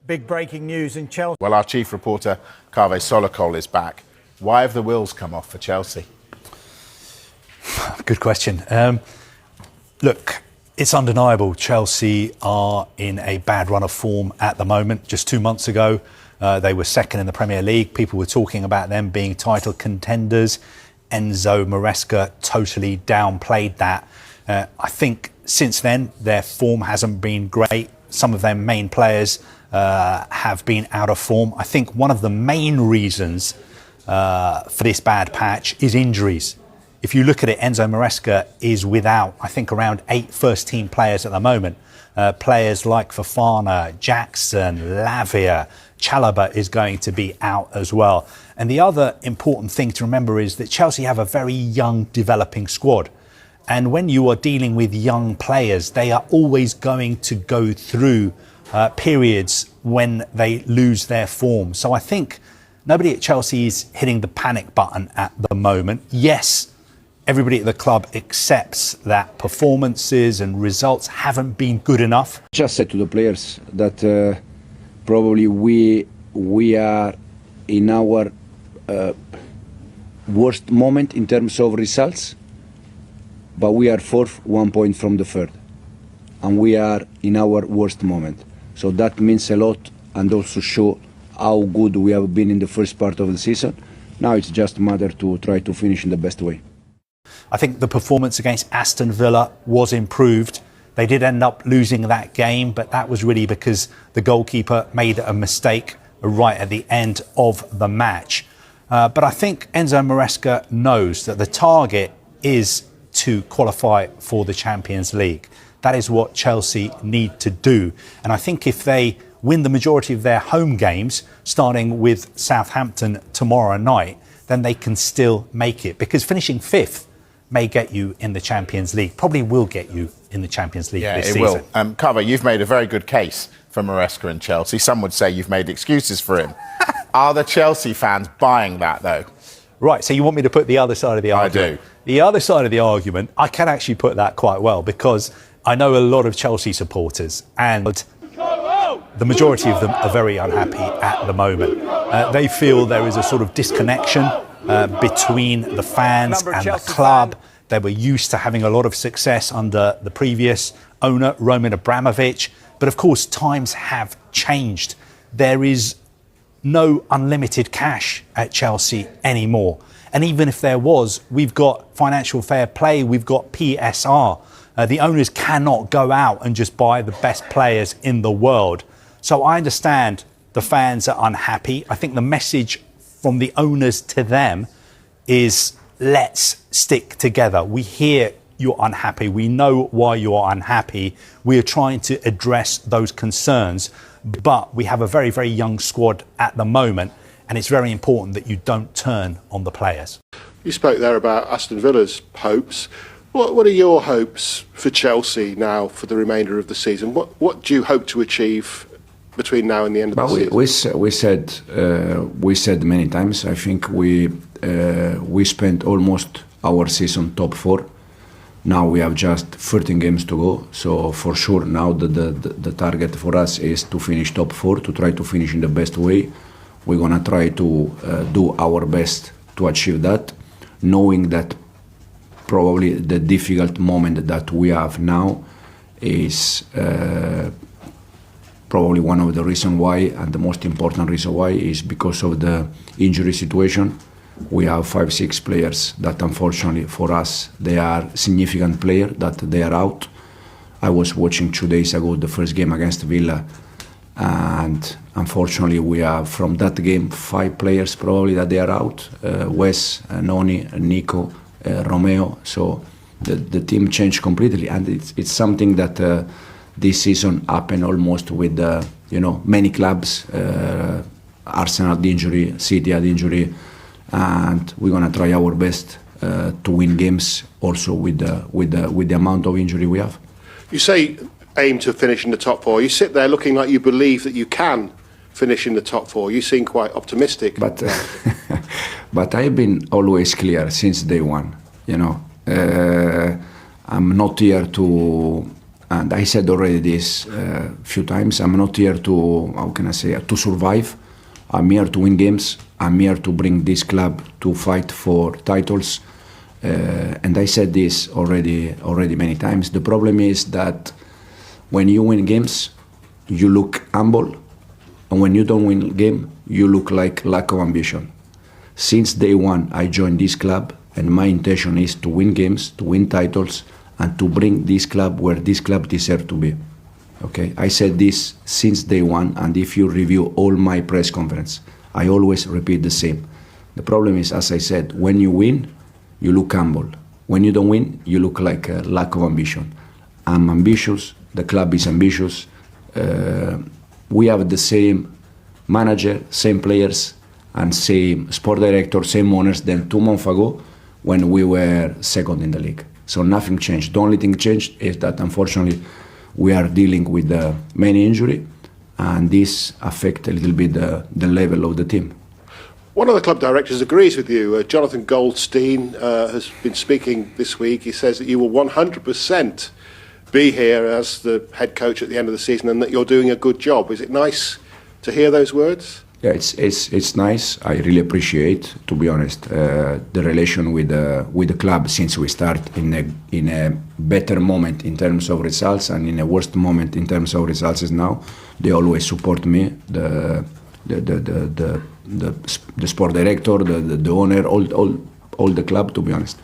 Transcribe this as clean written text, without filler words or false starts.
Big breaking news in Chelsea. Well, our chief reporter, Kaveh Solokol, is back. Why have the wheels come off for Chelsea? Good question. Look, it's undeniable Chelsea are in a bad run of form at the moment. Just 2 months ago, they were second in the Premier League. People were talking about them being title contenders. ENZO, MARESCA totally downplayed that. I think since then, their form hasn't been great. Some of their main players have been out of form. I think one of the main reasons for this bad patch is injuries. If you look at it, ENZO MARESCA is without, I think, around 8 first-team players at the moment. Players like Fofana, Jackson, Lavia, Chalobah is going to be out as well. And the other important thing to remember is that Chelsea have a very young, developing squad. And when you are dealing with young players, they are always going to go through periods when they lose their form. So I think nobody at Chelsea is hitting the panic button at the moment. Yes, everybody at the club accepts that performances and results haven't been good enough. Just said to the players that probably we are in our worst moment in terms of results, but we are fourth, 1 point from the third, and we are in our worst moment. So that means a lot, and also show how good we have been in the first part of the season. Now it's just a matter to try to finish in the best way. I think the performance against Aston Villa was improved. They did end up losing that game, but that was really because the goalkeeper made a mistake right at the end of the match. But I think ENZO MARESCA knows that the target is to qualify for the Champions League. That is what Chelsea need to do. And I think if they win the majority of their home games, starting with Southampton tomorrow night, then they can still make it. Because finishing 5th may get you in the Champions League, probably will get you in the Champions League this season. Yeah, it will. Kaveh, you've made a very good case for MARESCA and Chelsea. Some would say you've made excuses for him. Are the Chelsea fans buying that, though? Right, so you want me to put the other side of the argument? I do. The other side of the argument, I can actually put that quite well, because I know a lot of Chelsea supporters, and the majority of them are very unhappy at the moment. They feel there is a sort of disconnection between the fans and the club. They were used to having a lot of success under the previous owner, Roman Abramovich. But of course, times have changed. There is no unlimited cash at Chelsea anymore. And even if there was, we've got financial fair play, we've got PSR. The owners cannot go out and just buy the best players in the world. So I understand the fans are unhappy. I think the message from the owners to them is, let's stick together. We hear you're unhappy. We know why you are unhappy. We are trying to address those concerns. But we have a very, very young squad at the moment, and it's very important that you don't turn on the players. You spoke there about Aston Villa's hopes. What are your hopes for Chelsea now for the remainder of the season? What do you hope to achieve between now and the end of the season? We said many times. I think we spent almost our season top 4. Now we have just 13 games to go. So for sure now the target for us is to finish top 4, to try to finish in the best way. We're gonna try to do our best to achieve that, knowing that probably the difficult moment that we have now is probably one of the reasons why, and the most important reason why, is because of the injury situation. We have 5-6 players that unfortunately for us, they are significant players that they are out. I was watching 2 days ago the first game against Villa, and unfortunately we have from that game 5 players probably that they are out. Wes, Noni, Nico, Romeo. So the team changed completely, and it's something that this season happened almost with many clubs. Arsenal had injury, City had injury, and we're gonna try our best to win games also with the amount of injury we have. You say aim to finish in the top 4. You sit there looking like you believe that you can finish in the top 4. You seem quite optimistic. But but I've been always clear since day one. I'm not here to And I said already this a few times. I'm not here to, how can I say, to survive. I'm here to win games. I'm here to bring this club to fight for titles. And I said this already many times. The problem is that when you win games, you look humble, and when you don't win game, you look like lack of ambition. Since day one, I joined this club, and my intention is to win games, to win titles, and to bring this club where this club deserves to be. Okay, I said this since day one, and if you review all my press conference, I always repeat the same. The problem is, as I said, when you win, you look humble. When you don't win, you look like a lack of ambition. I'm ambitious, the club is ambitious, we have the same manager, same players, and same sport director, same owners than 2 months ago when we were second in the league. So nothing changed. The only thing changed is that unfortunately we are dealing with many injury, and this affects a little bit the level of the team. One of the club directors agrees with you. Jonathan Goldstein has been speaking this week. He says that you will 100% be here as the head coach at the end of the season, and that you're doing a good job. Is it nice to hear those words? Yeah, it's nice. I really appreciate, to be honest, the relation with the club since we start in a better moment in terms of results, and in a worst moment in terms of results is now. They always support me. The sport director, the owner, all the club, to be honest.